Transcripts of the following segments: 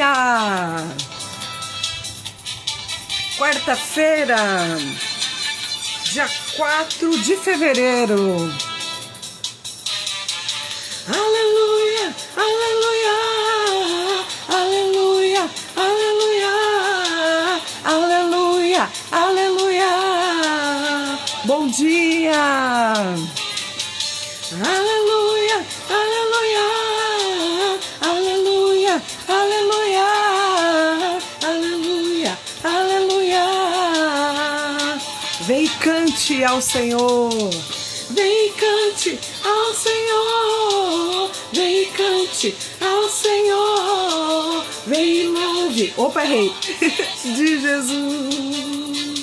dia! Quarta-feira, dia 4 de fevereiro. Aleluia, aleluia, aleluia, aleluia, aleluia, aleluia. Bom dia! Aleluia, aleluia, aleluia, aleluia, aleluia, aleluia. Vem e cante ao Senhor. Vem e cante ao Senhor. Vem e cante ao Senhor. Vem e louve. Opa, errei. De Jesus.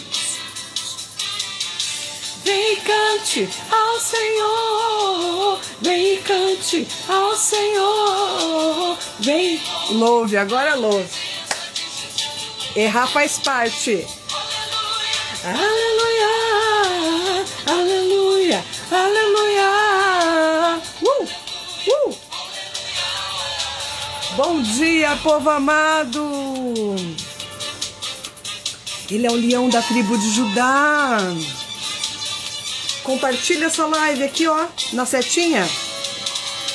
Vem e cante ao Senhor. Vem e cante ao Senhor. Vem, louve, agora louve. Errar faz parte. Aleluia, aleluia, aleluia. Bom dia, povo amado. Ele é o leão da tribo de Judá. Compartilha essa live aqui, ó, na setinha.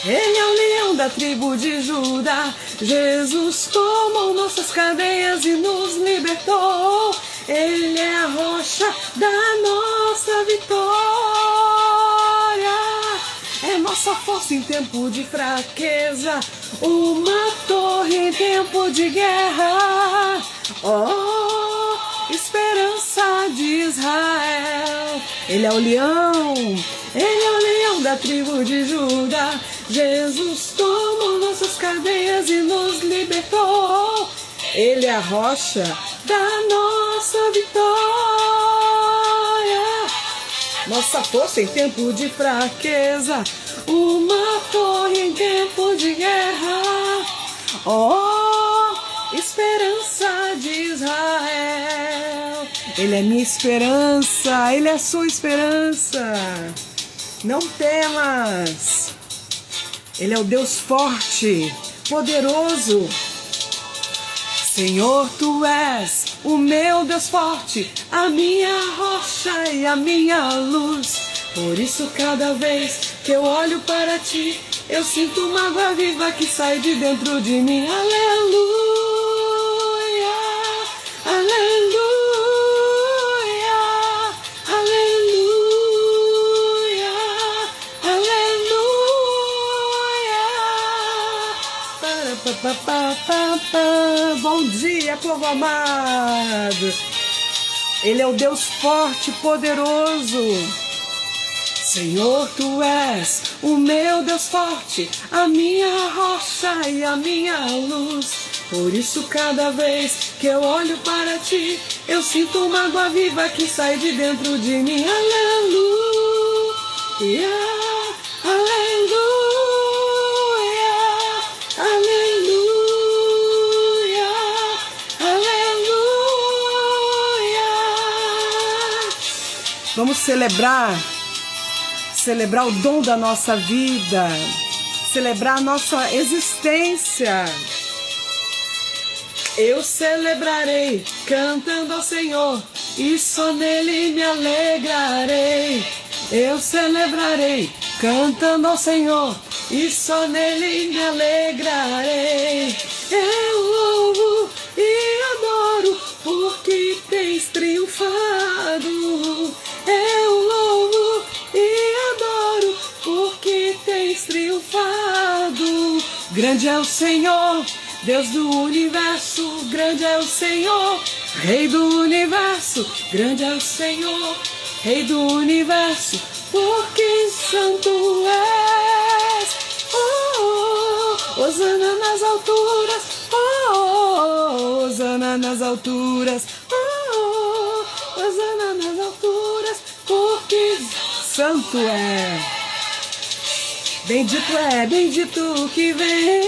Ele é o leão da tribo de Judá. Jesus tomou nossas cadeias e nos libertou. Ele é a rocha da nossa vitória. É nossa força em tempo de fraqueza, uma torre em tempo de guerra. Oh, esperança de Israel. Ele é o leão, ele é o leão da tribo de Judá. Jesus tomou nossas cadeias e nos libertou. Ele é a rocha da nossa vitória. Nossa força em tempo de fraqueza, uma torre em tempo de guerra. Oh, esperança de Israel. Ele é minha esperança, Ele é a sua esperança. Não temas. Ele é o Deus forte, poderoso. Senhor, Tu és o meu Deus forte, a minha rocha e a minha luz. Por isso cada vez que eu olho para Ti, eu sinto uma água viva que sai de dentro de mim. Aleluia, aleluia, aleluia, aleluia. Bom dia, povo amado. Ele é o Deus forte, poderoso. Senhor, Tu és o meu Deus forte, a minha rocha e a minha luz. Por isso cada vez que eu olho para Ti, eu sinto uma água viva que sai de dentro de mim. Aleluia, aleluia, aleluia, aleluia. Vamos celebrar o dom da nossa vida, celebrar a nossa existência. Eu celebrarei cantando ao Senhor e só nele me alegrarei. Eu celebrarei cantando ao Senhor e só nele me alegrarei. Eu louvo e adoro porque tens triunfado. Eu louvo e adoro porque tens triunfado. Grande é o Senhor, Deus do universo. Grande é o Senhor, Rei do universo. Grande é o Senhor, Rei do universo. Porque santo és. Oh, oh, Hosana nas alturas. Oh, oh, Hosana nas alturas. Oh, oh, Hosana nas alturas. Porque santo é. Bendito é, bendito que vem.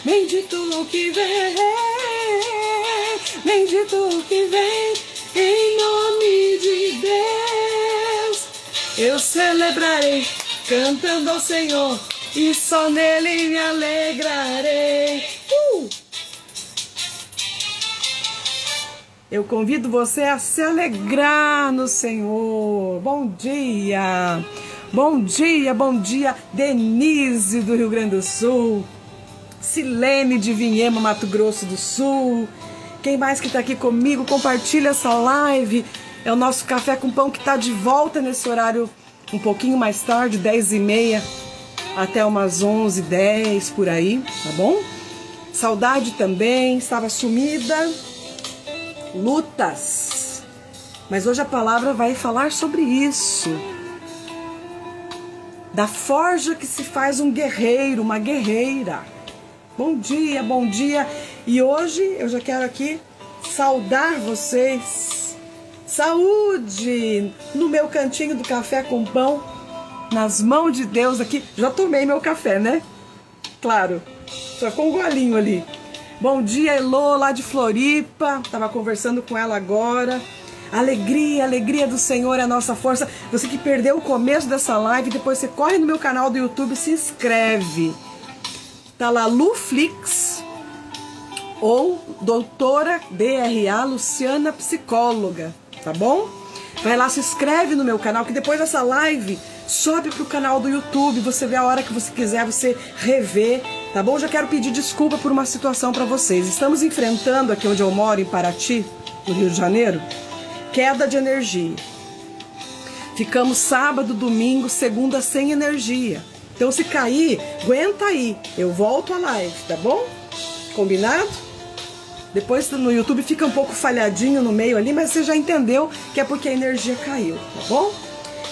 Bendito que vem. Bendito que vem. Em nome de Deus. Eu celebrarei cantando ao Senhor e só nele me alegrarei. Eu convido você a se alegrar no Senhor. Bom dia! Bom dia, bom dia, Denise do Rio Grande do Sul, Silene de Vinhema, Mato Grosso do Sul. Quem mais que está aqui comigo? Compartilha essa live. É o nosso Café com Pão que está de volta nesse horário um pouquinho mais tarde, 10h30 até umas 11h10 por aí, tá bom? Saudade também, estava sumida. Lutas. Mas hoje a palavra vai falar sobre isso. Da forja que se faz um guerreiro, uma guerreira. Bom dia, bom dia. E hoje eu já quero aqui saudar vocês. Saúde no meu cantinho do Café com Pão, nas mãos de Deus aqui. Já tomei meu café, né? Claro, só com um golinho ali. Bom dia, Elô, lá de Floripa. Tava conversando com ela agora. Alegria, alegria do Senhor é a nossa força. Você que perdeu o começo dessa live, depois você corre no meu canal do YouTube e se inscreve. Tá lá Luflix ou doutora DRA Luciana Psicóloga, tá bom? Vai lá, se inscreve no meu canal, que depois dessa live sobe pro canal do YouTube, você vê a hora que você quiser, você rever, tá bom? Já quero pedir desculpa por uma situação para vocês. Estamos enfrentando aqui onde eu moro, em Paraty, no Rio de Janeiro, queda de energia. Ficamos sábado, domingo, segunda sem energia. Então se cair, aguenta aí. Eu volto a live, tá bom? Combinado? Depois no YouTube fica um pouco falhadinho no meio ali, mas você já entendeu que é porque a energia caiu, tá bom?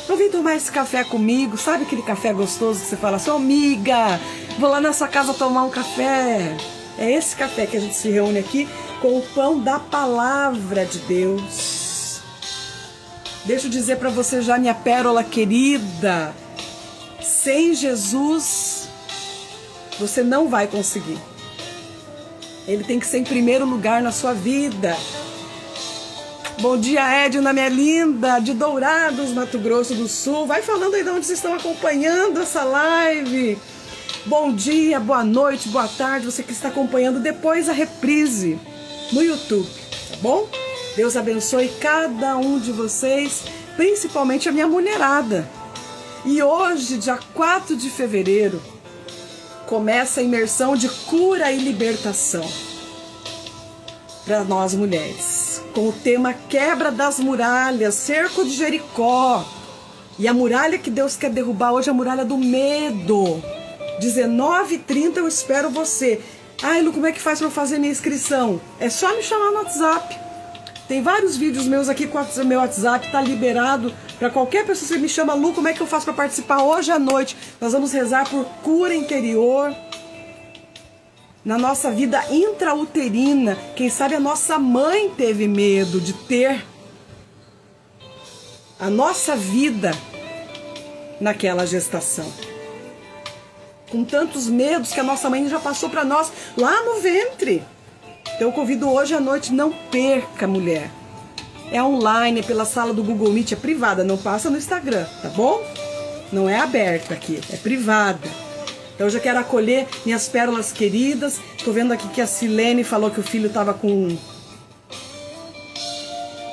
Então vem tomar esse café comigo. Sabe aquele café gostoso que você fala assim, amiga, vou lá na sua casa tomar um café? É esse café que a gente se reúne aqui com o pão da palavra de Deus. Deixa eu dizer para você já, minha pérola querida, sem Jesus você não vai conseguir. Ele tem que ser em primeiro lugar na sua vida. Bom dia, Edna, minha linda, de Dourados, Mato Grosso do Sul. Vai falando aí de onde vocês estão acompanhando essa live. Bom dia, boa noite, boa tarde, você que está acompanhando depois a reprise no YouTube, tá bom? Deus abençoe cada um de vocês, principalmente a minha mulherada. E hoje, dia 4 de fevereiro, começa a imersão de cura e libertação para nós mulheres, com o tema Quebra das Muralhas, Cerco de Jericó. E a muralha que Deus quer derrubar hoje é a muralha do medo. 19h30 eu espero você. Ai, Lu, como é que faz para fazer minha inscrição? É só me chamar no WhatsApp. Tem vários vídeos meus aqui com o meu WhatsApp, tá liberado para qualquer pessoa. Você me chama, Lu, como é que eu faço para participar hoje à noite? Nós vamos rezar por cura interior na nossa vida intrauterina. Quem sabe a nossa mãe teve medo de ter a nossa vida naquela gestação. Com tantos medos que a nossa mãe já passou para nós lá no ventre. Então eu convido hoje à noite, não perca, mulher. É online, é pela sala do Google Meet, é privada, não passa no Instagram, tá bom? Não é aberta aqui, é privada. Então eu já quero acolher minhas pérolas queridas. Tô vendo aqui que a Silene falou que o filho tava com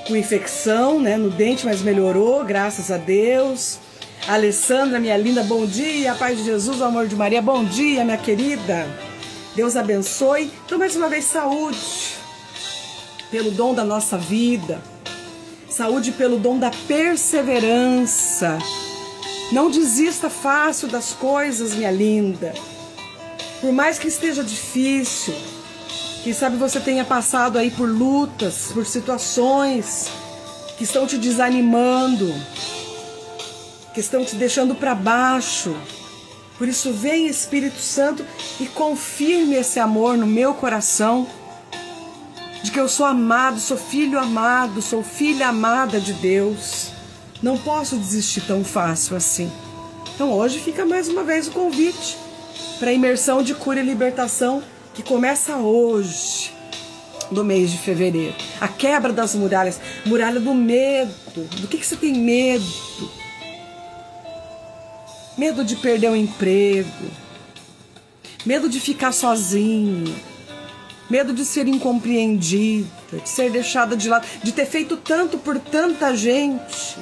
infecção, né, no dente, mas melhorou, graças a Deus. A Alessandra, minha linda, bom dia, a paz de Jesus, o amor de Maria, bom dia, minha querida. Deus abençoe. Então, mais uma vez, saúde pelo dom da nossa vida. Saúde pelo dom da perseverança. Não desista fácil das coisas, minha linda. Por mais que esteja difícil, quem sabe você tenha passado aí por lutas, por situações que estão te desanimando, que estão te deixando para baixo. Por isso, vem Espírito Santo e confirme esse amor no meu coração, de que eu sou amado, sou filho amado, sou filha amada de Deus. Não posso desistir tão fácil assim. Então hoje fica mais uma vez o convite para a imersão de cura e libertação que começa hoje, no mês de fevereiro. A quebra das muralhas, muralha do medo. Do que você tem medo? Medo de perder o emprego, medo de ficar sozinho, Medo de ser incompreendida, de ser deixada de lado, de ter feito tanto por tanta gente.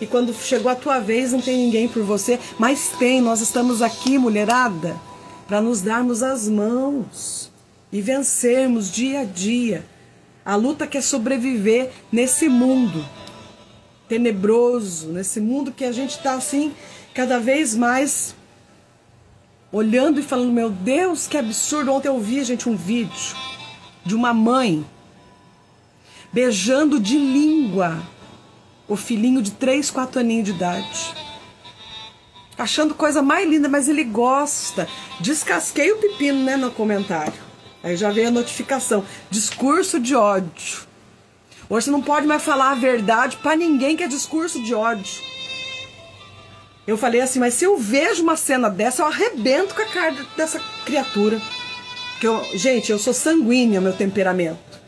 E quando chegou a tua vez, não tem ninguém por você. Mas tem, nós estamos aqui, mulherada, para nos darmos as mãos e vencermos dia a dia a luta que é sobreviver nesse mundo tenebroso, nesse mundo que a gente está assim, cada vez mais olhando e falando, meu Deus, que absurdo. Ontem eu vi, gente, um vídeo de uma mãe beijando de língua o filhinho de 3, 4 aninhos de idade. Achando coisa mais linda, mas ele gosta. Descasquei o pepino, né, no comentário. Aí já veio a notificação. Discurso de ódio. Hoje você não pode mais falar a verdade pra ninguém que é discurso de ódio. Eu falei assim, mas se eu vejo uma cena dessa, eu arrebento com a cara dessa criatura. Gente, eu sou sanguínea, meu temperamento.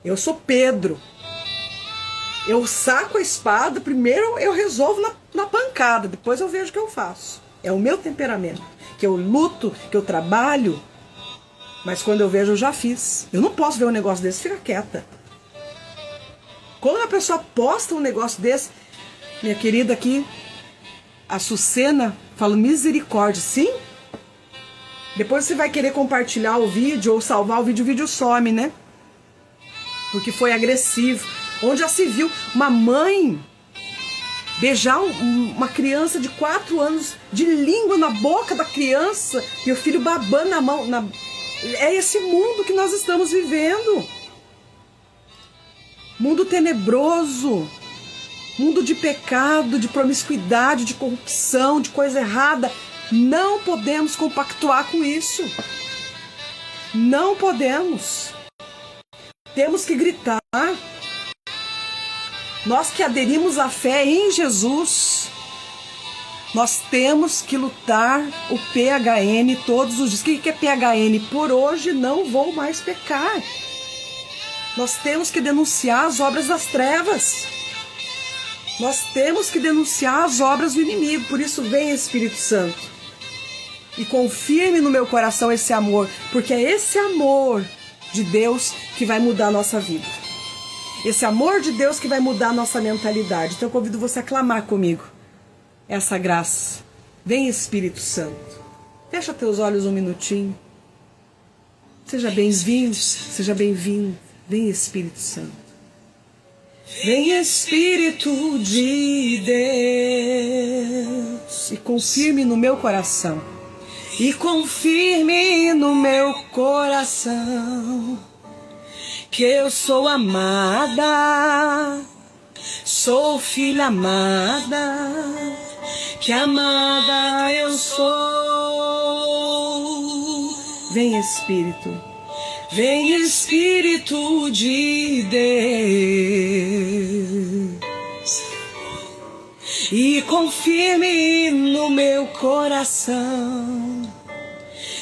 Eu sou Pedro. Eu saco a espada, primeiro eu resolvo na pancada, depois eu vejo o que eu faço. É o meu temperamento. Que eu luto, que eu trabalho, mas quando eu vejo eu já fiz. Eu não posso ver um negócio desse, fica quieta. Quando a pessoa posta um negócio desse, minha querida aqui, a Sucena, fala misericórdia, sim? Depois você vai querer compartilhar o vídeo ou salvar o vídeo some, né? Porque foi agressivo. Onde já se viu uma mãe beijar uma criança de 4 anos de língua na boca da criança e o filho babando na mão. É esse mundo que nós estamos vivendo. Mundo tenebroso. Mundo de pecado, de promiscuidade, de corrupção, de coisa errada. Não podemos compactuar com isso. Não podemos. Temos que gritar. Nós que aderimos à fé em Jesus, nós temos que lutar o PHN todos os dias. O que é PHN? Por hoje não vou mais pecar. Nós temos que denunciar as obras das trevas. Nós temos que denunciar as obras do inimigo. Por isso vem Espírito Santo. E confirme no meu coração esse amor, porque é esse amor de Deus que vai mudar a nossa vida. Esse amor de Deus que vai mudar a nossa mentalidade. Então eu convido você a clamar comigo essa graça. Vem Espírito Santo. Fecha teus olhos um minutinho. Seja bem-vindo, seja bem-vindo. Vem Espírito Santo. Vem Espírito de Deus. E confirme no meu coração. E confirme no meu coração que eu sou amada, sou filha amada, que amada eu sou. Vem Espírito, vem Espírito de Deus, e confirme no meu coração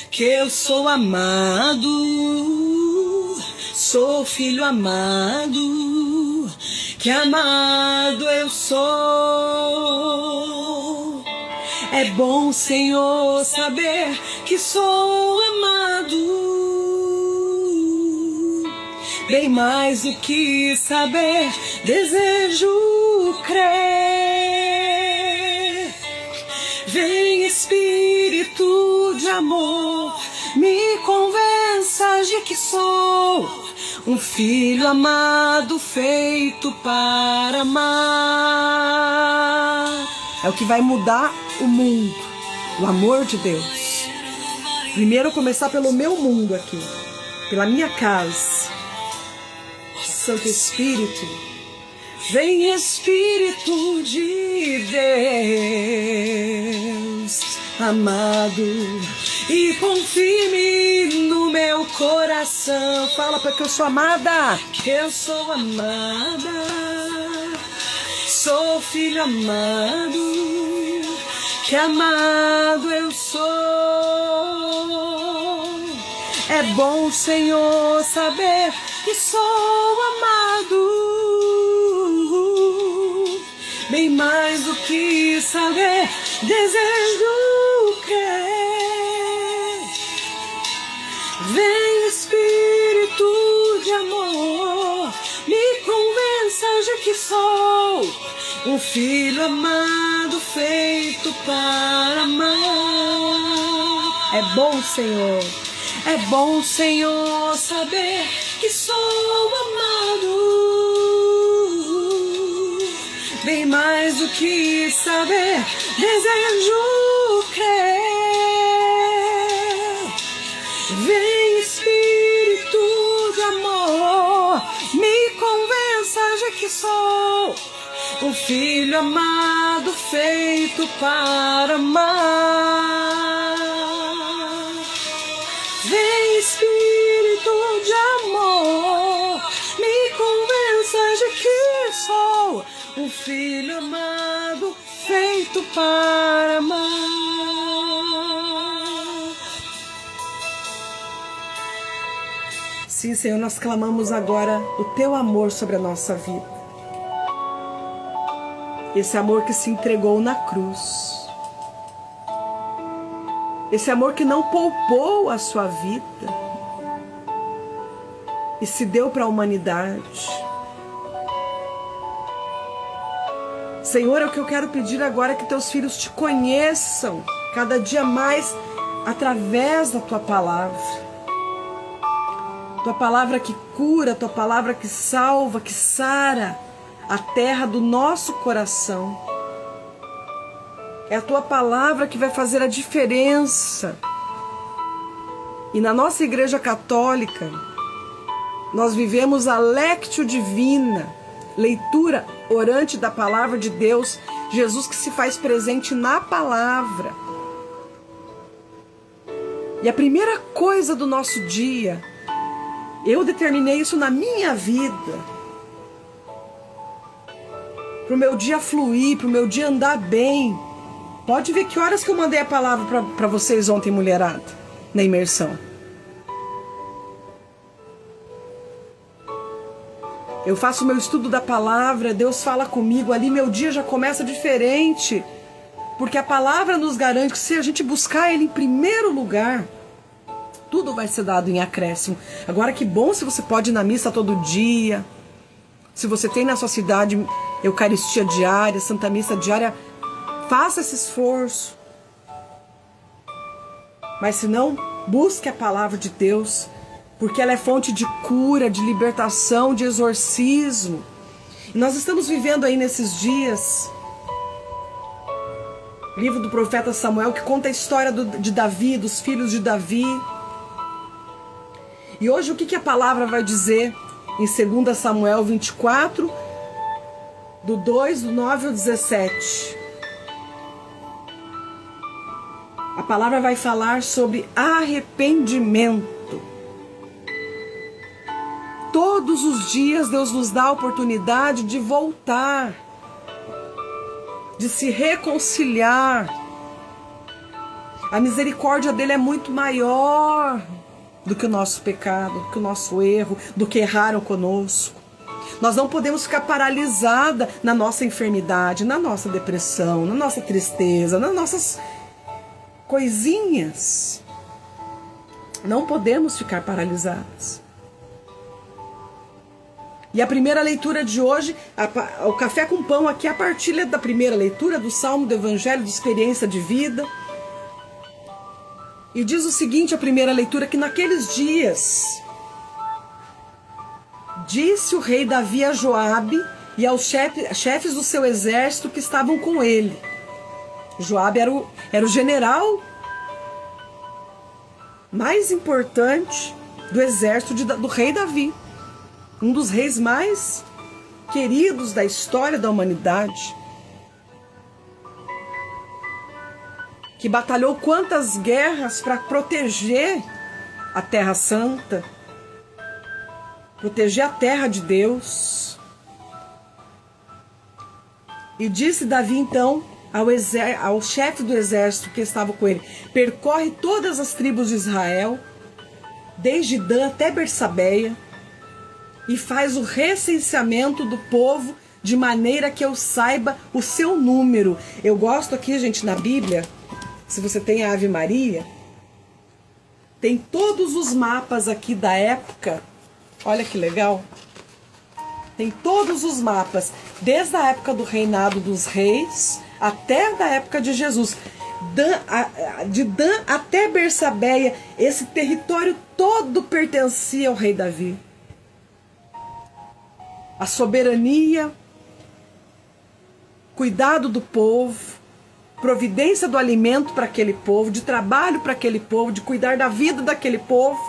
que eu sou amado, sou filho amado, que amado eu sou. É bom, Senhor, saber que sou amado. Bem mais do que saber, desejo crer. Vem Espírito de amor, me convença de que sou um filho amado, feito para amar. É o que vai mudar o mundo, o amor de Deus. Primeiro começar pelo meu mundo aqui, pela minha casa. Santo Espírito, vem Espírito de Deus, amado, e confirme no meu coração. Fala para que eu sou amada, que eu sou amada, sou filho amado, que amado eu sou. É bom, Senhor, saber que sou amado, bem mais do que saber, desejo crer. Vem Espírito de amor, me convença de que sou um filho amado, feito para amar. É bom, Senhor, é bom, Senhor, saber que sou amado. Bem mais do que saber, desejo crer. Vem, Espírito de amor, me convença de que sou um filho amado, feito para amar. Vem, Espírito de amor, me convença de que sou um filho amado, feito para amar. Sim, Senhor, nós clamamos agora o Teu amor sobre a nossa vida. Esse amor que se entregou na cruz. Esse amor que não poupou a sua vida e se deu para a humanidade. Senhor, é o que eu quero pedir agora, que Teus filhos te conheçam cada dia mais através da Tua palavra. Tua palavra que cura, Tua palavra que salva, que sara a terra do nosso coração. É a Tua palavra que vai fazer a diferença. E na nossa Igreja Católica, nós vivemos a Lectio Divina, leitura orante da palavra de Deus, Jesus que se faz presente na palavra. E a primeira coisa do nosso dia, eu determinei isso na minha vida, para o meu dia fluir, para o meu dia andar bem. Pode ver que horas que eu mandei a palavra para vocês ontem, mulherada, na imersão. Eu faço o meu estudo da palavra, Deus fala comigo, ali meu dia já começa diferente, porque a palavra nos garante que se a gente buscar Ele em primeiro lugar, tudo vai ser dado em acréscimo. Agora, que bom se você pode ir na missa todo dia, se você tem na sua cidade Eucaristia diária, Santa Missa diária, faça esse esforço. Mas se não, busque a palavra de Deus, porque ela é fonte de cura, de libertação, de exorcismo. E nós estamos vivendo aí nesses dias, livro do profeta Samuel, que conta a história de Davi, dos filhos de Davi. E hoje o que a palavra vai dizer em 2 Samuel 24, do 2, do 9 ao 17? A palavra vai falar sobre arrependimento. Todos os dias Deus nos dá a oportunidade de voltar, de se reconciliar. A misericórdia dele é muito maior do que o nosso pecado, do que o nosso erro, do que erraram conosco. Nós não podemos ficar paralisada na nossa enfermidade, na nossa depressão, na nossa tristeza, nas nossas coisinhas. Não podemos ficar paralisados. E a primeira leitura de hoje, o Café com Pão aqui, a partilha da primeira leitura do Salmo do Evangelho de Experiência de Vida. E diz o seguinte, a primeira leitura, que naqueles dias disse o rei Davi a Joabe e aos chefes do seu exército que estavam com ele. Joabe era o general mais importante do exército do rei Davi. Um dos reis mais queridos da história da humanidade. Que batalhou quantas guerras para proteger a Terra Santa, proteger a terra de Deus. E disse Davi então ao chefe do exército que estava com ele: percorre todas as tribos de Israel, desde Dan até Bersabeia, e faz o recenseamento do povo, de maneira que eu saiba o seu número. Eu gosto aqui, gente, na Bíblia, se você tem a Ave Maria, Tem todos os mapas aqui da época. Olha que legal. Tem todos os mapas, desde a época do reinado dos reis até da época de Jesus. De Dan até Bersabeia, esse território todo pertencia ao rei Davi. A soberania, cuidado do povo, providência do alimento para aquele povo, de trabalho para aquele povo, de cuidar da vida daquele povo.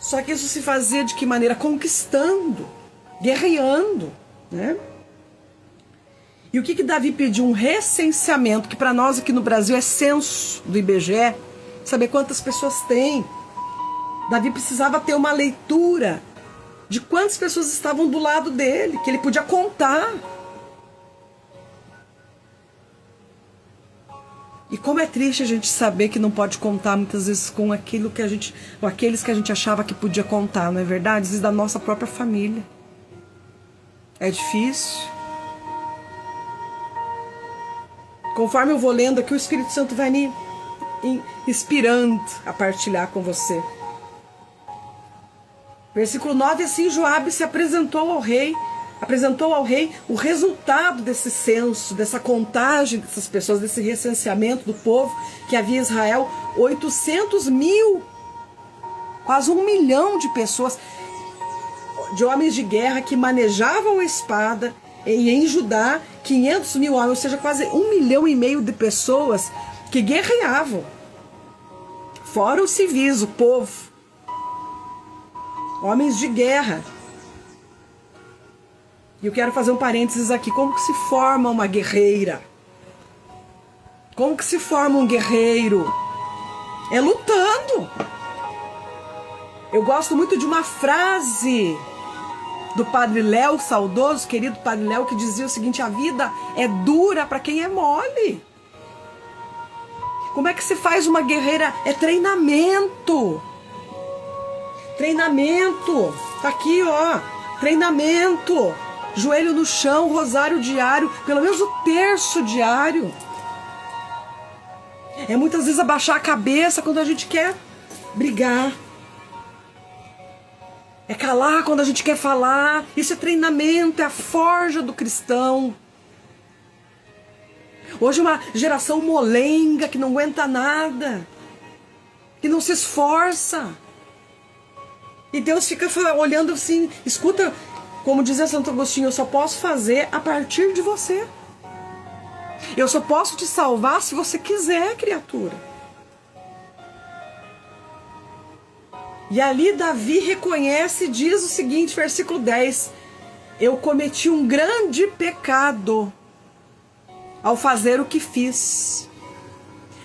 Só que isso se fazia de que maneira? Conquistando, guerreando, né? E o que Davi pediu? Um recenseamento, que para nós aqui no Brasil é censo do IBGE, saber quantas pessoas tem. Davi precisava ter uma leitura de quantas pessoas estavam do lado dele, que ele podia contar. E como é triste a gente saber que não pode contar muitas vezes com aquilo que a gente, com aqueles que a gente achava que podia contar, não é verdade? Às vezes da nossa própria família. É difícil. Conforme eu vou lendo aqui, o Espírito Santo vai me inspirando a partilhar com você. Versículo 9, assim Joabe se apresentou ao rei o resultado desse censo, dessa contagem dessas pessoas, desse recenseamento do povo que havia em Israel, 800.000, quase 1 milhão de pessoas, de homens de guerra que manejavam a espada, e em Judá, 500.000 homens, ou seja, quase 1,5 milhão de pessoas que guerreavam, fora os civis, o povo, homens de guerra. E eu quero fazer um parênteses aqui. Como que se forma uma guerreira? Como que se forma um guerreiro? É lutando. Eu gosto muito de uma frase do Padre Léo, saudoso, querido Padre Léo, que dizia o seguinte: a vida é dura para quem é mole. Como é que se faz uma guerreira? É treinamento. Treinamento. Tá aqui, ó. Treinamento. Joelho no chão, rosário diário, pelo menos o terço diário. É muitas vezes abaixar a cabeça quando a gente quer brigar. É calar quando a gente quer falar. Isso é treinamento, é a forja do cristão. Hoje uma geração molenga que não aguenta nada, que não se esforça. E Deus fica olhando assim, escuta, como dizia Santo Agostinho, eu só posso fazer a partir de você. Eu só posso te salvar se você quiser, criatura. E ali Davi reconhece e diz o seguinte, versículo 10. Eu cometi um grande pecado ao fazer o que fiz,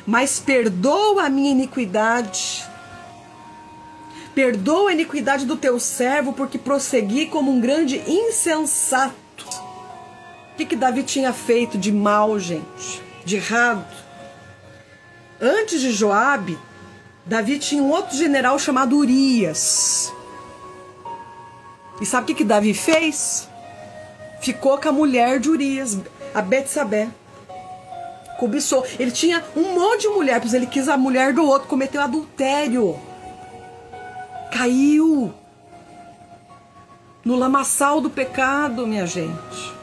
mas perdoa a minha iniquidade. Perdoa a iniquidade do teu servo, porque prossegui como um grande insensato. O que Davi tinha feito de mal, gente? De errado? Antes de Joabe, Davi tinha um outro general chamado Urias. E sabe o que Davi fez? Ficou com a mulher de Urias, a Betsabé. Cobiçou. Ele tinha um monte de mulher, pois ele quis a mulher do outro, cometeu adultério. Caiu no lamaçal do pecado, minha gente.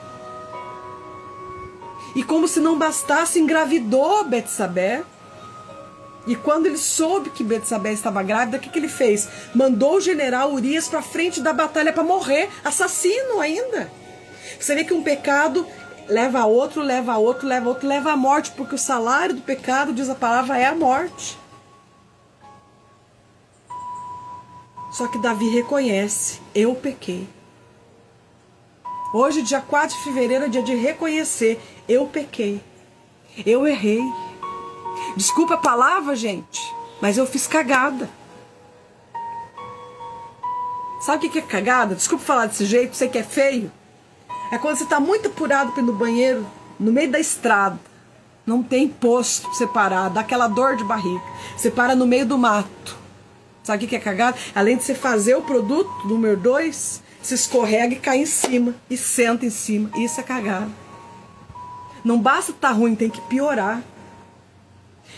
E como se não bastasse, engravidou Betsabé. E quando ele soube que Betsabé estava grávida, o que ele fez? Mandou o general Urias para frente da batalha para morrer, assassino ainda. Você vê que um pecado leva a outro, leva a outro, leva a outro, leva à morte, porque o salário do pecado, diz a palavra, é a morte. Só que Davi reconhece, eu pequei. Hoje, dia 4 de fevereiro, é dia de reconhecer, eu pequei. Eu errei. Desculpa a palavra, gente, mas eu fiz cagada. Sabe o que é cagada? Desculpa falar desse jeito, sei que é feio. É quando você está muito apurado para ir no banheiro, no meio da estrada. Não tem posto para você parar, dá aquela dor de barriga. Você para no meio do mato. Sabe o que é cagada? Além de você fazer o produto, número 2, se escorrega e cai em cima. E senta em cima. Isso é cagada. Não basta estar ruim, tem que piorar.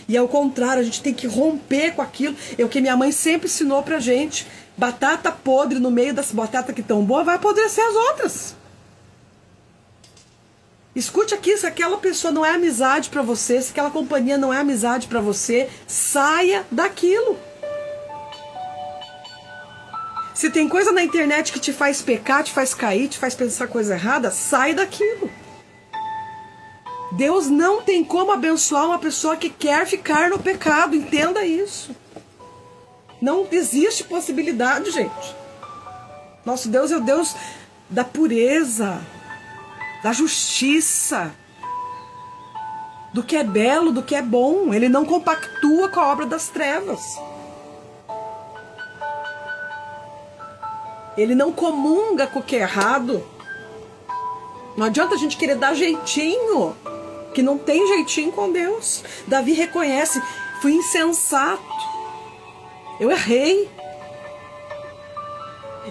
E ao contrário, a gente tem que romper com aquilo. É o que minha mãe sempre ensinou pra gente. Batata podre no meio das batatas que estão boas vai apodrecer as outras. Escute aqui, se aquela pessoa não é amizade pra você, se aquela companhia não é amizade pra você, saia daquilo. Se tem coisa na internet que te faz pecar, te faz cair, te faz pensar coisa errada, sai daquilo. Deus não tem como abençoar uma pessoa que quer ficar no pecado, entenda isso. Não existe possibilidade, gente. Nosso Deus é o Deus da pureza, da justiça, do que é belo, do que é bom. Ele não compactua com a obra das trevas. Ele não comunga com o que é errado. Não adianta a gente querer dar jeitinho, que não tem jeitinho com Deus. Davi reconhece, fui insensato, eu errei.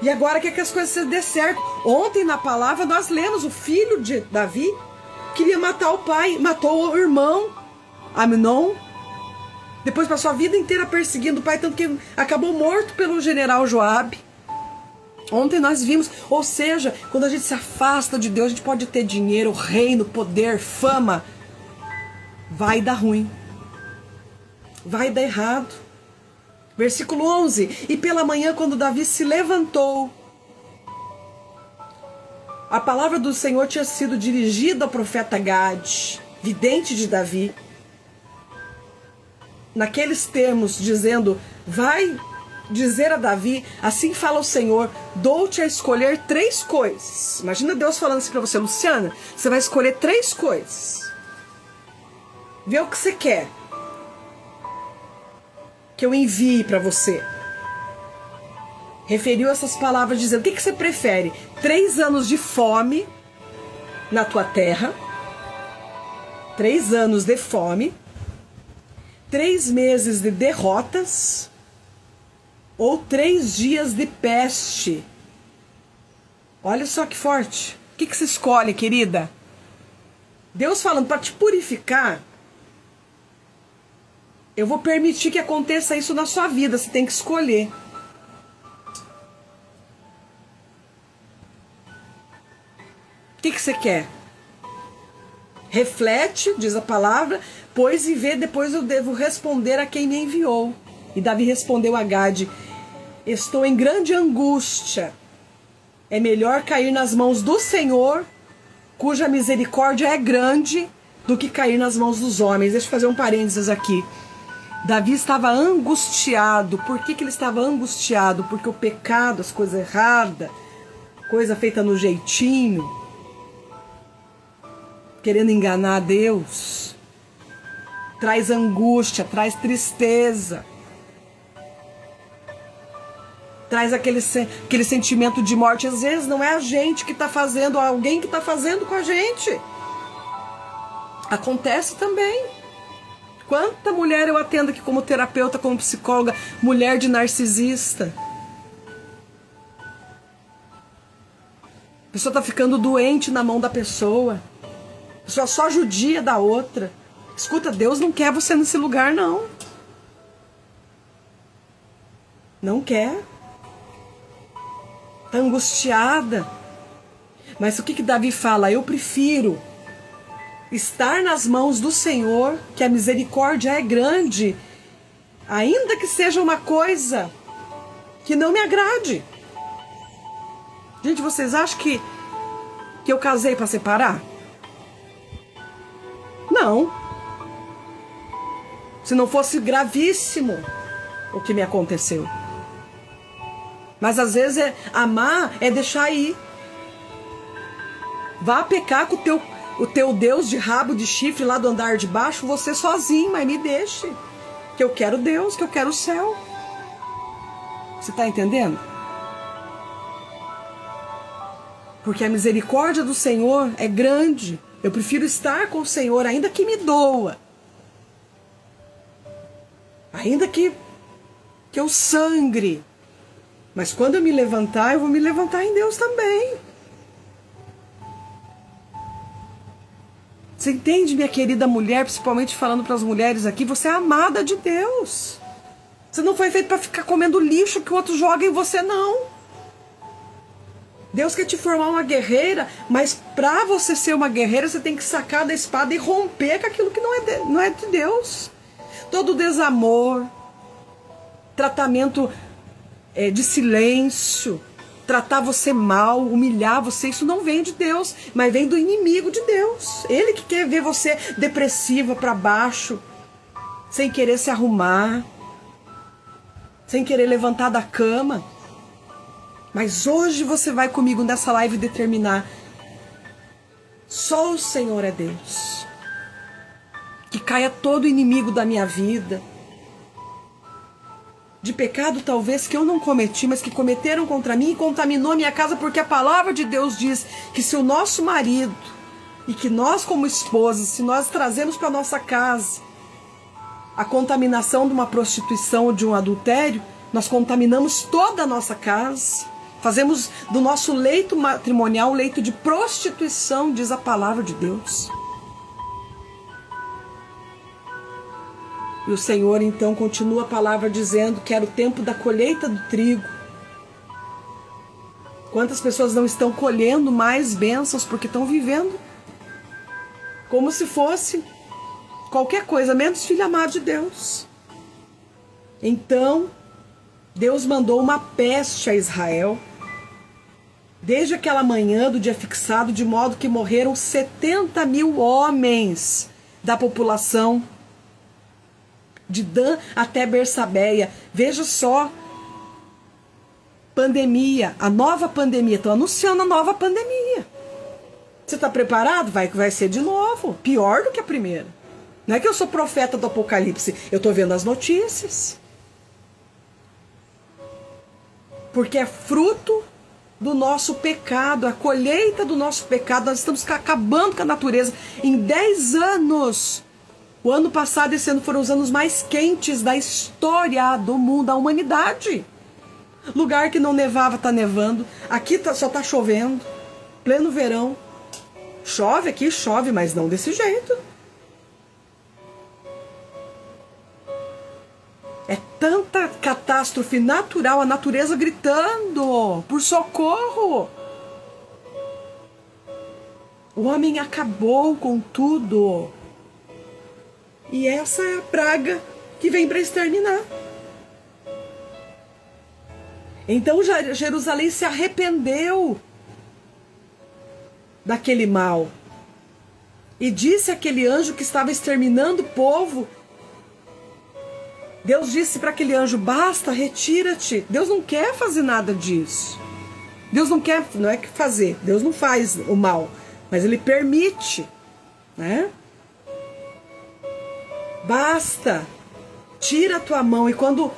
E agora quer que as coisas dê certo. Ontem na palavra nós lemos, o filho de Davi queria matar o pai, matou o irmão, Amnon. Depois passou a vida inteira perseguindo o pai, tanto que acabou morto pelo general Joabe. Ontem nós vimos, ou seja, quando a gente se afasta de Deus, a gente pode ter dinheiro, reino, poder, fama. Vai dar ruim. Vai dar errado. Versículo 11. E pela manhã, quando Davi se levantou, a palavra do Senhor tinha sido dirigida ao profeta Gade, vidente de Davi. Naqueles termos, dizendo, vai dizer a Davi, assim fala o Senhor, dou-te a escolher 3 coisas. Imagina Deus falando assim para você, Luciana, você vai escolher 3 coisas. Vê o que você quer que eu envie para você. Referiu essas palavras dizendo, o que você prefere? 3 anos de fome na tua terra, 3 anos de fome, 3 meses de derrotas, ou 3 dias de peste. Olha só que forte. O que você escolhe, querida? Deus falando para te purificar. Eu vou permitir que aconteça isso na sua vida. Você tem que escolher. O que você quer? Reflete, diz a palavra, pois e vê, depois eu devo responder a quem me enviou. E Davi respondeu a Gade, estou em grande angústia. É melhor cair nas mãos do Senhor, cuja misericórdia é grande, do que cair nas mãos dos homens. Deixa eu fazer um parênteses aqui. Davi estava angustiado. Por que ele estava angustiado? Porque o pecado, as coisas erradas, coisa feita no jeitinho, querendo enganar Deus, traz angústia, traz tristeza. Traz aquele sentimento de morte. Às vezes não é a gente que está fazendo, é alguém que está fazendo com a gente. Acontece também. Quanta mulher eu atendo aqui como terapeuta, como psicóloga, mulher de narcisista. A pessoa está ficando doente na mão da pessoa. A pessoa só judia da outra. Escuta, Deus não quer você nesse lugar, não. Não quer. Está angustiada. Mas o que Davi fala? Eu prefiro estar nas mãos do Senhor, que a misericórdia é grande, ainda que seja uma coisa que não me agrade. Gente, vocês acham que eu casei para separar? Não. Se não fosse gravíssimo o que me aconteceu. Mas às vezes amar é deixar ir. Vá pecar com o teu Deus de rabo de chifre lá do andar de baixo, você sozinho, mas me deixe. Que eu quero Deus, que eu quero o céu. Você está entendendo? Porque a misericórdia do Senhor é grande. Eu prefiro estar com o Senhor, ainda que me doa. Ainda que eu sangre. Mas quando eu me levantar, eu vou me levantar em Deus também. Você entende, minha querida mulher, principalmente falando para as mulheres aqui, você é amada de Deus. Você não foi feito para ficar comendo lixo que o outro joga em você, não. Deus quer te formar uma guerreira, mas para você ser uma guerreira, você tem que sacar da espada e romper com aquilo que não é de Deus. Todo desamor, tratamento de silêncio, tratar você mal, humilhar você, isso não vem de Deus, mas vem do inimigo de Deus. Ele que quer ver você depressiva para baixo, sem querer se arrumar, sem querer levantar da cama. Mas hoje você vai comigo nessa live determinar: só o Senhor é Deus. Que caia todo inimigo da minha vida, de pecado talvez que eu não cometi, mas que cometeram contra mim e contaminou a minha casa, porque a palavra de Deus diz que se o nosso marido e que nós como esposas, se nós trazemos para nossa casa a contaminação de uma prostituição ou de um adultério, nós contaminamos toda a nossa casa, fazemos do nosso leito matrimonial um leito de prostituição, diz a palavra de Deus. E o Senhor então continua a palavra dizendo que era o tempo da colheita do trigo. Quantas pessoas não estão colhendo mais bênçãos porque estão vivendo como se fosse qualquer coisa, menos filho amado de Deus. Então, Deus mandou uma peste a Israel, desde aquela manhã do dia fixado, de modo que morreram 70 mil homens da população de Dan até Bersabeia. Veja só, pandemia, a nova pandemia, estão anunciando a nova pandemia. Você está preparado? Vai ser de novo, pior do que a primeira. Não é que eu sou profeta do Apocalipse, eu estou vendo as notícias. Porque é fruto do nosso pecado, a colheita do nosso pecado. Nós estamos acabando com a natureza. Em 10 anos, o ano passado e esse ano foram os anos mais quentes da história do mundo, da humanidade. Lugar que não nevava está nevando. Aqui só está chovendo. Pleno verão. Chove aqui, chove, mas não desse jeito. É tanta catástrofe natural, a natureza gritando por socorro. O homem acabou com tudo. E essa é a praga que vem para exterminar. Então Jerusalém se arrependeu daquele mal. E disse àquele anjo que estava exterminando o povo. Deus disse para aquele anjo: basta, retira-te. Deus não quer fazer nada disso. Deus não quer, não é que fazer. Deus não faz o mal, mas Ele permite, né? Basta, tira a tua mão. E quando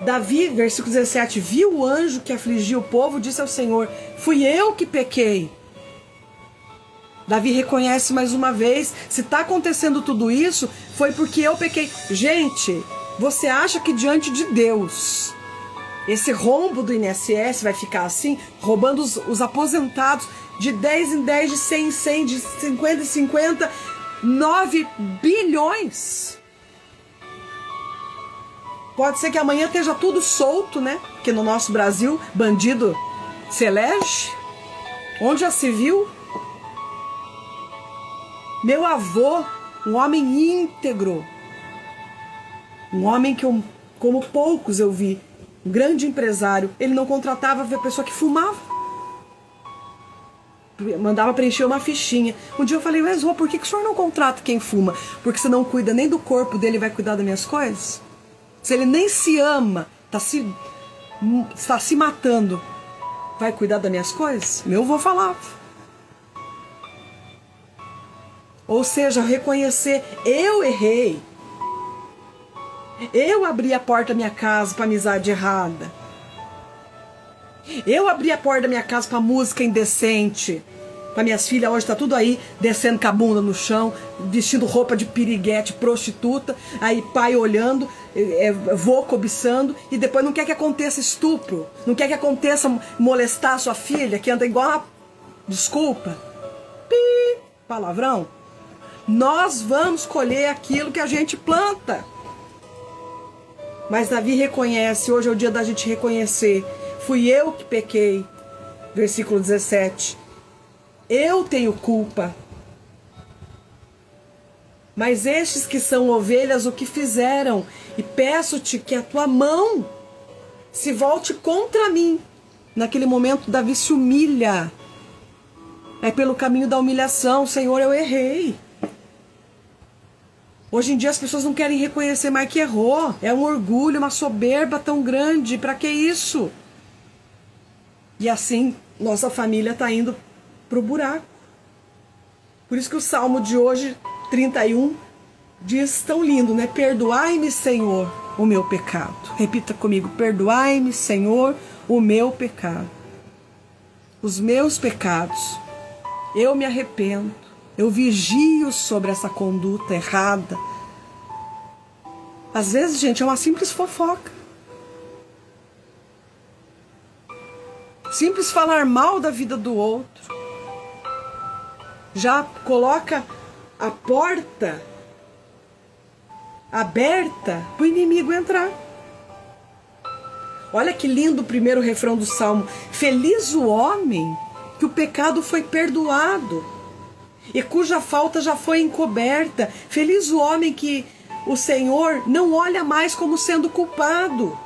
Davi, versículo 17, viu o anjo que afligia o povo, disse ao Senhor: fui eu que pequei. Davi reconhece mais uma vez: se está acontecendo tudo isso, foi porque eu pequei. Gente, você acha que diante de Deus esse rombo do INSS vai ficar assim, roubando os aposentados de 10 em 10, de 100 em 100, de 50 em 50, 9 bilhões? Pode ser que amanhã esteja tudo solto, né? Porque no nosso Brasil, bandido se elege. Onde já se viu? Meu avô, um homem íntegro, um homem que eu, como poucos eu vi, um grande empresário, ele não contratava a pessoa que fumava. Mandava preencher uma fichinha. Um dia eu falei: mas vô, por que o senhor não contrata quem fuma? Porque você não cuida nem do corpo dele, vai cuidar das minhas coisas? Se ele nem se ama, está se matando, vai cuidar das minhas coisas? Meu avô falava. Ou seja, reconhecer: eu errei. Eu abri a porta da minha casa para amizade errada. Eu abri a porta da minha casa para música indecente. Para minhas filhas hoje tá tudo aí descendo com a bunda no chão, vestindo roupa de piriguete, prostituta, aí pai olhando, vô cobiçando, e depois não quer que aconteça estupro, não quer que aconteça molestar a sua filha, que anda igual a... Desculpa. Palavrão. Nós vamos colher aquilo que a gente planta. Mas Davi reconhece, hoje é o dia da gente reconhecer. Fui eu que pequei. Versículo 17. Eu tenho culpa. Mas estes que são ovelhas, o que fizeram? E peço-te que a tua mão se volte contra mim. Naquele momento, Davi se humilha. É pelo caminho da humilhação. Senhor, eu errei. Hoje em dia as pessoas não querem reconhecer mais que errou. É um orgulho, uma soberba tão grande. Para que isso? E assim, nossa família está indo para o buraco. Por isso que o Salmo de hoje, 31, diz tão lindo, né? Perdoai-me, Senhor, o meu pecado. Repita comigo. Perdoai-me, Senhor, o meu pecado. Os meus pecados. Eu me arrependo. Eu vigio sobre essa conduta errada. Às vezes, gente, é uma simples fofoca. Simples falar mal da vida do outro. Já coloca a porta aberta para o inimigo entrar. Olha que lindo o primeiro refrão do Salmo. Feliz o homem que o pecado foi perdoado e cuja falta já foi encoberta. Feliz o homem que o Senhor não olha mais como sendo culpado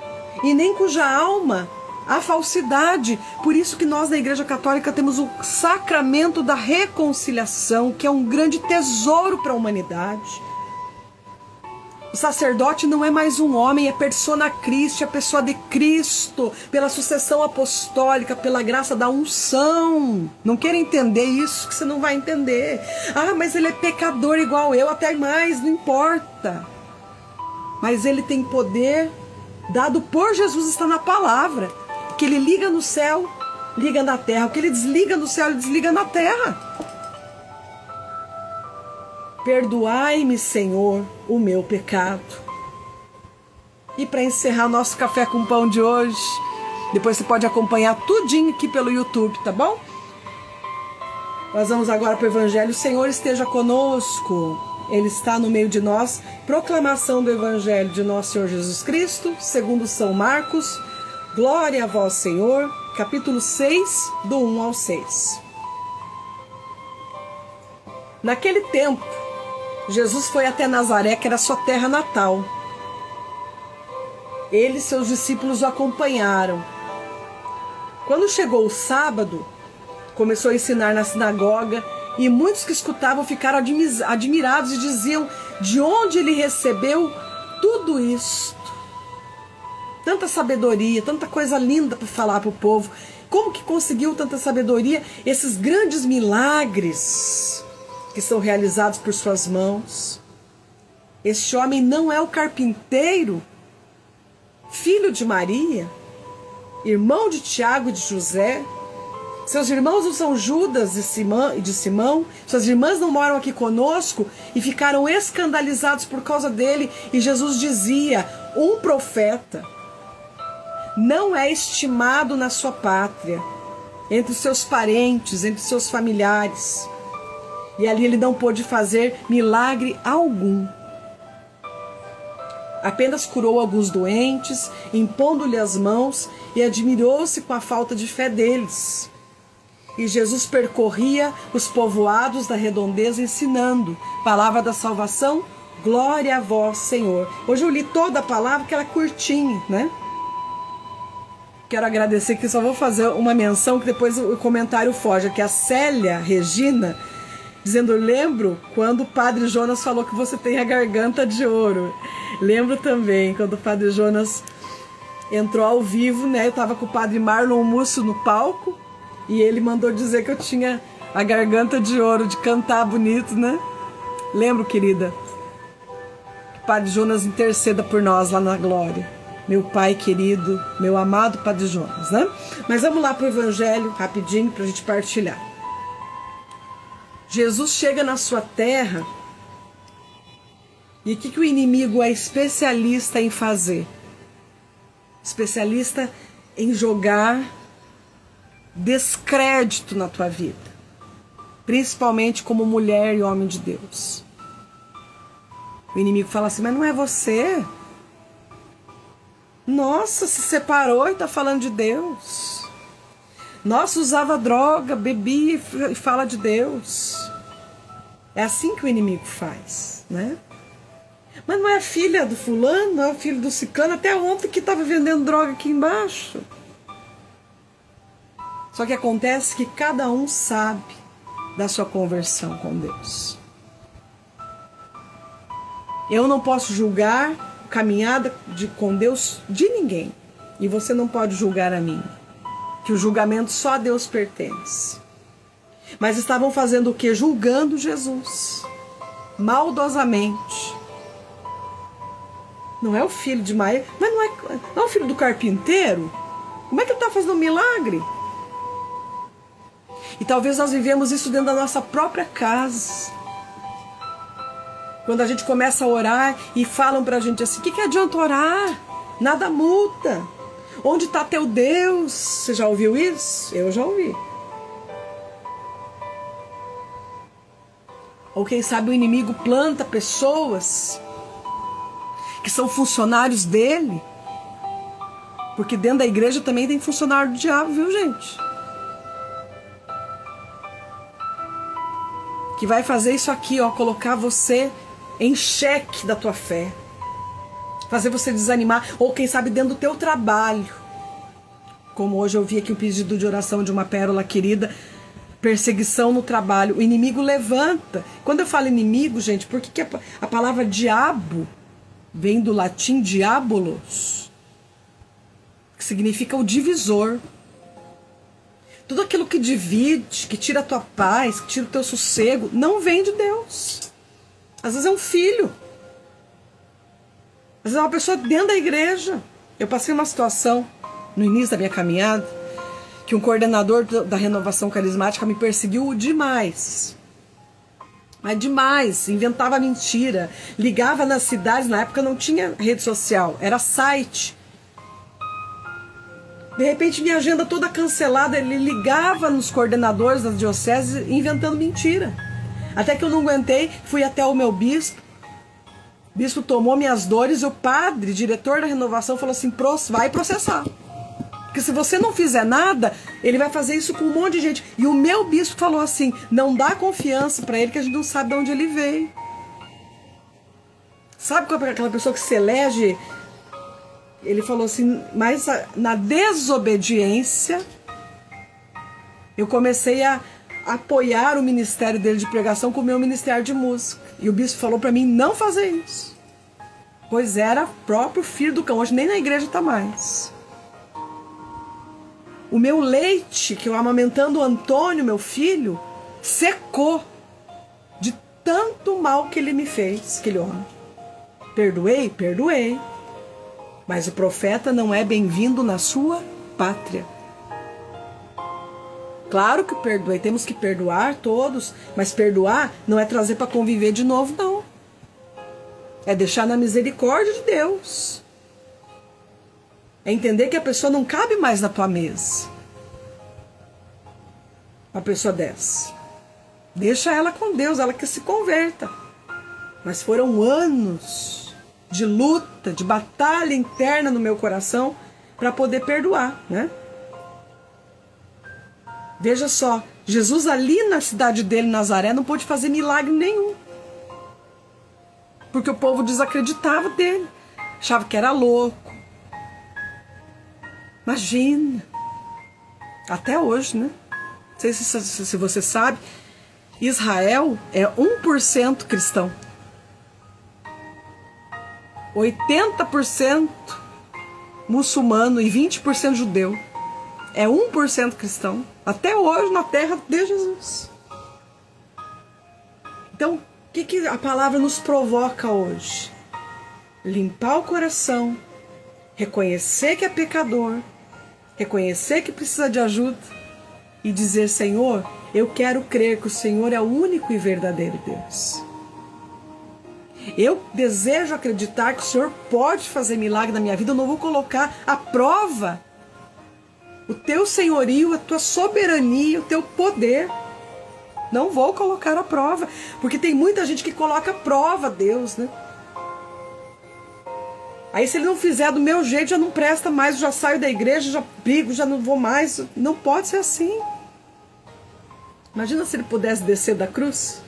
e nem cuja alma há falsidade. Por isso que nós na Igreja Católica temos o sacramento da reconciliação, que é um grande tesouro para a humanidade. O sacerdote não é mais um homem, é persona Christi, é a pessoa de Cristo, pela sucessão apostólica, pela graça da unção. Não queira entender isso, que você não vai entender. Ah, mas ele é pecador igual eu, até mais, não importa. Mas ele tem poder dado por Jesus, está na palavra. Que ele liga no céu, liga na terra. O que ele desliga no céu, ele desliga na terra. Perdoai-me, Senhor, o meu pecado. E para encerrar nosso café com pão de hoje, depois você pode acompanhar tudinho aqui pelo YouTube, tá bom? Nós vamos agora para o Evangelho. O Senhor esteja conosco. Ele está no meio de nós. Proclamação do Evangelho de nosso Senhor Jesus Cristo, segundo São Marcos. Glória a vós, Senhor. Capítulo 6, do 1 ao 6. Naquele tempo, Jesus foi até Nazaré, que era sua terra natal. Ele e seus discípulos o acompanharam. Quando chegou o sábado, começou a ensinar na sinagoga, e muitos que escutavam ficaram admirados e diziam: de onde ele recebeu tudo isso? Tanta sabedoria, tanta coisa linda para falar para o povo. Como que conseguiu tanta sabedoria? Esses grandes milagres que são realizados por suas mãos. Este homem não é o carpinteiro, filho de Maria, irmão de Tiago e de José? Seus irmãos não são Judas e de Simão? Suas irmãs não moram aqui conosco? E ficaram escandalizados por causa dele. E Jesus dizia: um profeta não é estimado na sua pátria, entre os seus parentes, entre os seus familiares. E ali ele não pôde fazer milagre algum. Apenas curou alguns doentes, impondo-lhe as mãos, e admirou-se com a falta de fé deles. E Jesus percorria os povoados da redondeza ensinando. Palavra da salvação, glória a vós, Senhor. Hoje eu li toda a palavra, que era curtinha, né? Quero agradecer, que só vou fazer uma menção, que depois o comentário foge, que é a Célia Regina, dizendo: lembro quando o Padre Jonas falou que você tem a garganta de ouro. Lembro também quando o Padre Jonas entrou ao vivo, né? Eu estava com o Padre Marlon Musso no palco, e ele mandou dizer que eu tinha a garganta de ouro, de cantar bonito, né? Lembro, querida. Que o Padre Jonas interceda por nós lá na glória. Meu pai querido, meu amado Padre Jonas, né? Mas vamos lá para o Evangelho, rapidinho, para a gente partilhar. Jesus chega na sua terra, e o que o inimigo é especialista em fazer? Especialista em jogar descrédito na tua vida, principalmente como mulher e homem de Deus. O inimigo fala assim, mas não é você? Nossa, se separou e está falando de Deus. Nossa, usava droga, bebia e fala de Deus. É assim que o inimigo faz, né? Mas não é a filha do fulano, não é o filho do ciclano, até ontem que estava vendendo droga aqui embaixo. Só que acontece que cada um sabe da sua conversão com Deus. Eu não posso julgar a caminhada com Deus de ninguém. E você não pode julgar a mim. Que o julgamento só a Deus pertence. Mas estavam fazendo o quê? Julgando Jesus. Maldosamente. Não é o filho de Maria, mas não é o filho do carpinteiro? Como é que ele está fazendo um milagre? E talvez nós vivemos isso dentro da nossa própria casa. Quando a gente começa a orar e falam pra gente assim, o que adianta orar? Nada muda. Onde está teu Deus? Você já ouviu isso? Eu já ouvi. Ou quem sabe o inimigo planta pessoas que são funcionários dele. Porque dentro da igreja também tem funcionário do diabo, viu, gente? Que vai fazer isso aqui, ó, colocar você em xeque da tua fé. Fazer você desanimar, ou quem sabe dentro do teu trabalho. Como hoje eu vi aqui um pedido de oração de uma pérola querida, perseguição no trabalho. O inimigo levanta. Quando eu falo inimigo, gente, por que a palavra diabo vem do latim diabolos, que significa o divisor. Tudo aquilo que divide, que tira a tua paz, que tira o teu sossego, não vem de Deus. Às vezes é um filho. Às vezes é uma pessoa dentro da igreja. Eu passei uma situação no início da minha caminhada que um coordenador da renovação carismática me perseguiu demais. Mas demais, inventava mentira, ligava nas cidades, na época não tinha rede social, era site. De repente minha agenda toda cancelada, ele ligava nos coordenadores das dioceses inventando mentira. Até que eu não aguentei, fui até o meu bispo, o bispo tomou minhas dores e o padre, diretor da renovação, falou assim, vai processar. Porque se você não fizer nada, ele vai fazer isso com um monte de gente. E o meu bispo falou assim, não dá confiança para ele que a gente não sabe de onde ele veio. Sabe aquela pessoa que se elege? Ele falou assim, mas na desobediência, eu comecei a apoiar o ministério dele de pregação com o meu ministério de música. E o bispo falou para mim não fazer isso. Pois era próprio filho do cão, hoje nem na igreja está mais. O meu leite, que eu amamentando o Antônio, meu filho, secou de tanto mal que ele me fez, aquele homem. Perdoei? Perdoei. Mas o profeta não é bem-vindo na sua pátria. Claro que perdoei, temos que perdoar todos, mas perdoar não é trazer para conviver de novo, não. É deixar na misericórdia de Deus. É entender que a pessoa não cabe mais na tua mesa. Uma pessoa dessa. Deixa ela com Deus, ela que se converta. Mas foram anos de luta, de batalha interna no meu coração para poder perdoar, né? Veja só, Jesus ali na cidade dele, Nazaré, não pôde fazer milagre nenhum. Porque o povo desacreditava dele. Achava que era louco. Imagina. Até hoje, né? Não sei se você sabe, Israel é 1% cristão. 80% muçulmano e 20% judeu. É 1% cristão. Até hoje na terra de Jesus. Então, o que a palavra nos provoca hoje? Limpar o coração, reconhecer que é pecador, reconhecer que precisa de ajuda e dizer, Senhor, eu quero crer que o Senhor é o único e verdadeiro Deus. Eu desejo acreditar que o Senhor pode fazer milagre na minha vida, eu não vou colocar à prova o teu senhorio, a tua soberania, o teu poder. Não vou colocar à prova, porque tem muita gente que coloca à prova a Deus, né? Aí se ele não fizer do meu jeito, já não presta mais, eu já saio da igreja, já brigo, já não vou mais. Não pode ser assim. Imagina se ele pudesse descer da cruz.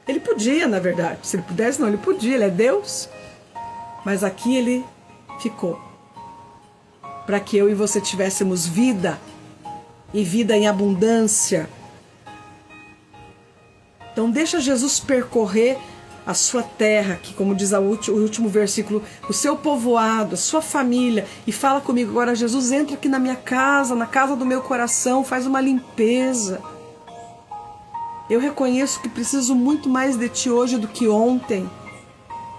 Ele podia, na verdade. Se ele pudesse, não, ele podia, ele é Deus. Mas aqui ele ficou. Para que eu e você tivéssemos vida. E vida em abundância. Então deixa Jesus percorrer a sua terra, que como diz o último versículo, o seu povoado, a sua família, e fala comigo agora: Jesus, entra aqui na minha casa, na casa do meu coração, faz uma limpeza. Eu reconheço que preciso muito mais de Ti hoje do que ontem.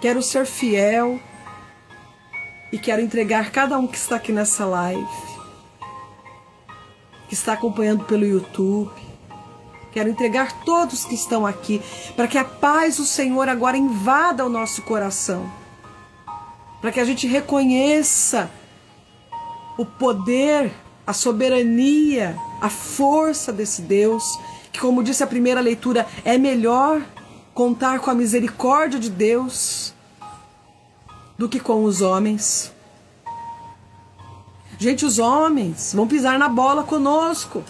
Quero ser fiel e quero entregar cada um que está aqui nessa live, que está acompanhando pelo YouTube. Quero entregar todos que estão aqui, para que a paz do Senhor agora invada o nosso coração. Para que a gente reconheça o poder, a soberania, a força desse Deus, que, como disse a primeira leitura, é melhor contar com a misericórdia de Deus do que com os homens. Gente, os homens vão pisar na bola conosco.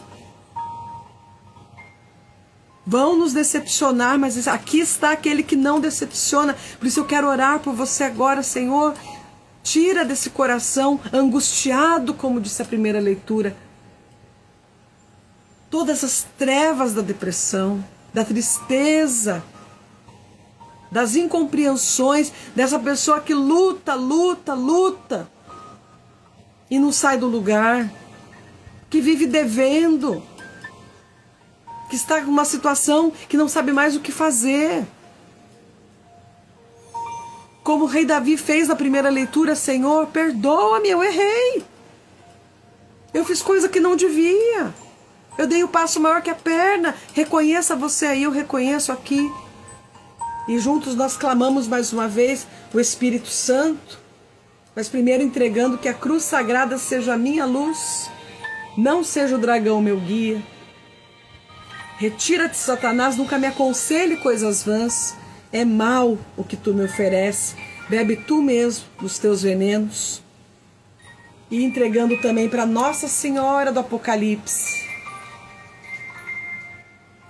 Vão nos decepcionar, mas aqui está aquele que não decepciona. Por isso eu quero orar por você agora, Senhor. Tira desse coração angustiado, como disse a primeira leitura, todas as trevas da depressão, da tristeza, das incompreensões, dessa pessoa que luta e não sai do lugar, que vive devendo, que está em uma situação que não sabe mais o que fazer. Como o rei Davi fez na primeira leitura: Senhor, perdoa-me, eu errei. Eu fiz coisa que não devia. Eu dei o passo maior que a perna. Reconheça você aí, eu reconheço aqui. E juntos nós clamamos mais uma vez o Espírito Santo. Mas primeiro entregando que a cruz sagrada seja a minha luz, não seja o dragão meu guia. Retira-te, Satanás, nunca me aconselhe coisas vãs. É mal o que tu me oferece. Bebe tu mesmo dos teus venenos. E entregando também para Nossa Senhora do Apocalipse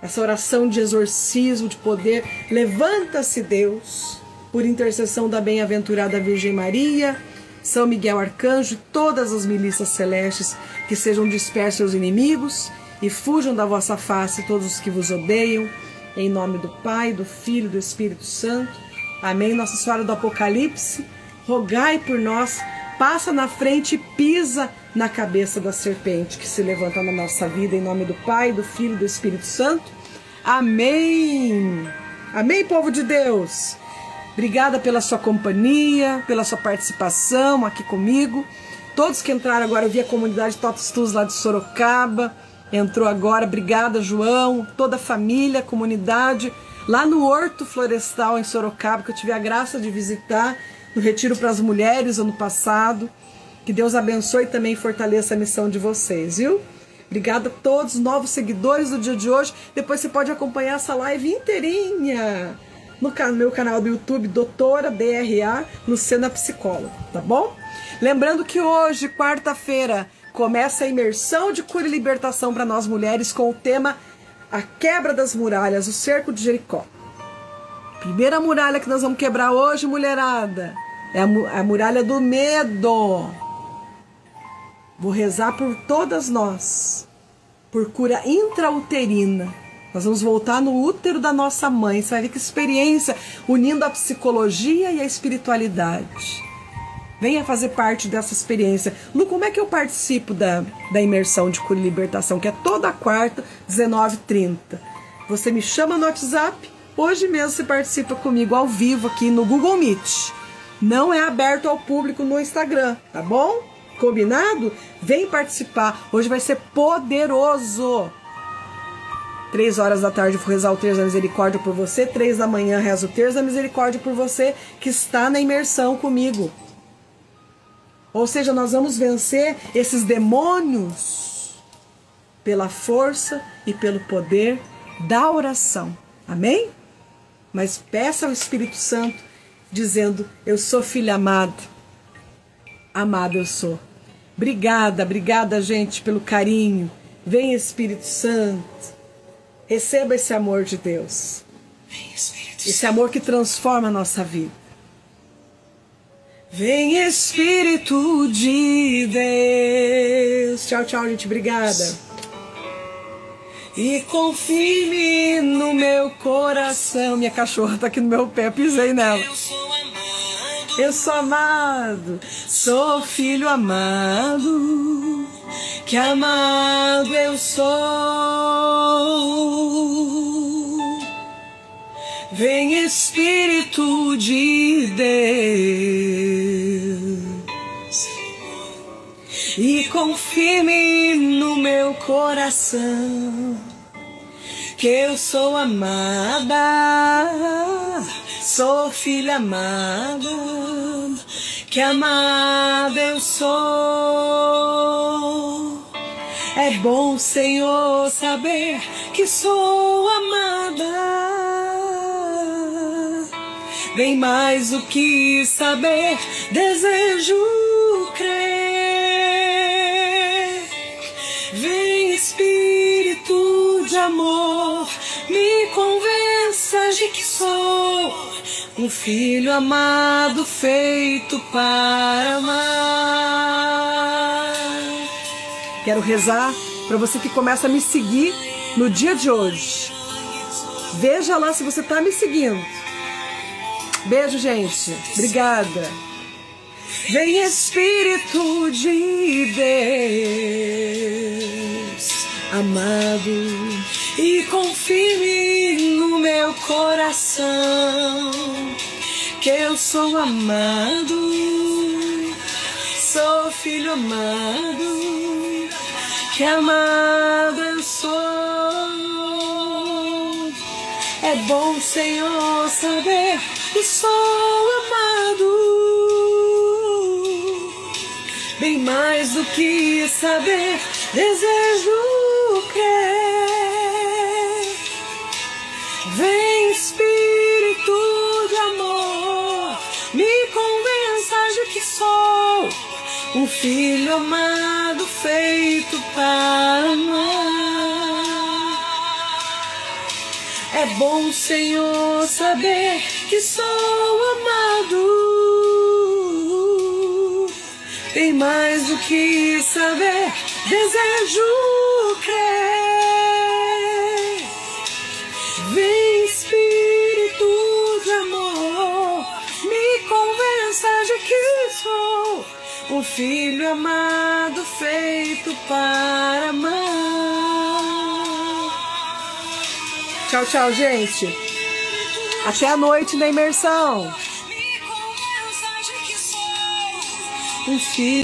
essa oração de exorcismo, de poder. Levanta-se, Deus, por intercessão da bem-aventurada Virgem Maria, São Miguel Arcanjo e todas as milícias celestes, que sejam dispersos os inimigos e fujam da vossa face todos os que vos odeiam. Em nome do Pai, do Filho e do Espírito Santo. Amém. Nossa Senhora do Apocalipse, rogai por nós. Passa na frente e pisa na cabeça da serpente que se levanta na nossa vida. Em nome do Pai, do Filho e do Espírito Santo. Amém. Amém, povo de Deus. Obrigada pela sua companhia, pela sua participação aqui comigo. Todos que entraram agora, eu vi a comunidade Totus lá de Sorocaba. Entrou agora, obrigada, João, toda a família, a comunidade, lá no Horto Florestal em Sorocaba, que eu tive a graça de visitar no Retiro para as Mulheres ano passado. Que Deus abençoe e também fortaleça a missão de vocês, viu? Obrigada a todos os novos seguidores do dia de hoje. Depois você pode acompanhar essa live inteirinha no meu canal do YouTube, Doutora DRA, Luciana Psicóloga, tá bom? Lembrando que hoje, quarta-feira, começa a imersão de cura e libertação para nós mulheres com o tema A Quebra das Muralhas, o Cerco de Jericó. Primeira muralha que nós vamos quebrar hoje, mulherada, é a muralha do medo. Vou rezar por todas nós, por cura intrauterina. Nós vamos voltar no útero da nossa mãe. Você vai ver que experiência, unindo a psicologia e a espiritualidade. Venha fazer parte dessa experiência. Lu, como é que eu participo da imersão de cura e libertação? Que é toda quarta, 19h30. Você me chama no WhatsApp. Hoje mesmo você participa comigo ao vivo aqui no Google Meet. Não é aberto ao público no Instagram, tá bom? Combinado? Vem participar. Hoje vai ser poderoso. 3h da tarde eu vou rezar o Terço da Misericórdia por você. 3 da manhã rezo o Terço da Misericórdia por você que está na imersão comigo. Ou seja, nós vamos vencer esses demônios pela força e pelo poder da oração. Amém? Mas peça ao Espírito Santo dizendo: eu sou filho amado, amado eu sou. Obrigada, gente, pelo carinho. Vem, Espírito Santo. Receba esse amor de Deus. Esse amor que transforma a nossa vida. Vem, Espírito de Deus. Tchau, tchau, gente. Obrigada. E confirme no meu coração. Minha cachorra tá aqui no meu pé, pisei nela. Eu sou amado, sou filho amado, que amado eu sou. Vem, Espírito de Deus, e confirme no meu coração que eu sou amada, sou filha amada, que amada eu sou. É bom, Senhor, saber que sou amada. Bem mais do que saber, desejo crer. Vem, Espírito de amor, me convença de que sou um filho amado, feito para amar. Quero rezar para você que começa a me seguir no dia de hoje. Veja lá se você está me seguindo. Beijo, gente. Obrigada. Vem, Espírito de Deus, amado, e confirme no meu coração que eu sou amado, sou filho amado, que amado eu sou. É bom, Senhor, saber que sou amado. Bem mais do que saber, desejo crer. Vem, Espírito de amor, me convença de que sou um filho amado, feito para amar. É bom, Senhor, saber que sou amado. Bem mais do que saber, desejo crer. Vem, Espírito de amor, me convença de que sou um filho amado, feito para amar. Tchau, tchau, gente. Até a noite na imersão. Um filho